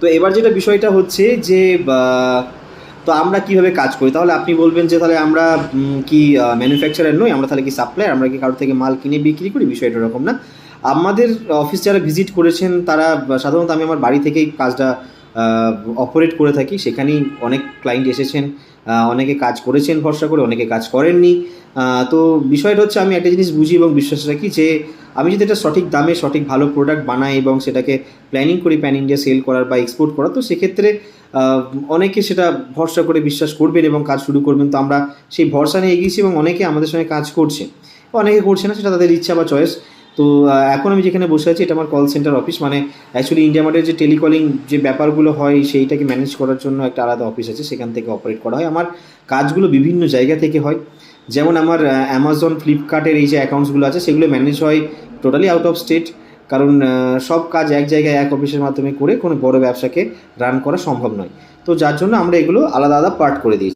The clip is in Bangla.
তো এবার যেটা বিষয়টা হচ্ছে যে তো আমরা কিভাবে কাজ করি? তাহলে আপনি বলবেন যে তাহলে আমরা কি ম্যানুফ্যাকচারার নই? আমরা তাহলে কি সাপ্লায়ার? আমরা কি কারো থেকে মাল কিনে বিক্রি করি? বিষয়টা এরকম না। আমাদের অফিস যারা ভিজিট করেছেন তারা সাধারণত আমি আমার বাড়ি থেকেই কাজটা আ অপারেট করে থাকি। সেখানেই অনেক ক্লায়েন্ট এসেছেন। অনেকে কাজ করেছেন ভরসা করে, অনেকে কাজ করেননি। আ তো বিষয়টা হচ্ছে আমি একটা জিনিস বুঝি এবং বিশ্বাস রাখি যে আমি যদি একটা সঠিক দামে সঠিক ভালো প্রোডাক্ট বানাই এবং সেটাকে প্ল্যানিং করি প্যান ইন্ডিয়া সেল করার বা এক্সপোর্ট করার, তো সেক্ষেত্রে আ অনেকে সেটা ভরসা করে বিশ্বাস করবেন এবং কাজ শুরু করবেন। তো আমরা সেই ভরসা নিয়ে এগিয়েছি এবং অনেকে আমাদের সঙ্গে কাজ করছে। অনেকে করছে না, সেটা তাদের ইচ্ছা বা চয়েস। তো এখন আমি যেখানে বসে আছি এটা আমার কল সেন্টার অফিস। মানে অ্যাকচুয়ালি ইন্ডিয়া মার্টের যে টেলিকলিং যে ব্যাপারগুলো হয় সেইটাকে ম্যানেজ করার জন্য একটা আলাদা অফিস আছে, সেখান থেকে অপারেট করা হয়। আমার কাজগুলো বিভিন্ন জায়গা থেকে হয়। যেমন আমার Amazon, Flipkart এর এই যে অ্যাকাউন্টসগুলো আছে সেগুলো ম্যানেজ হয় টোটালি আউট অফ স্টেট। কারণ সব কাজ এক জায়গায় এক অফিসের মাধ্যমে করে কোনো বড় ব্যবসাকে রান করা সম্ভব নয়। তো যার জন্য আমরা এগুলো আলাদা, আলাদা পার্ট করে দিয়েছি।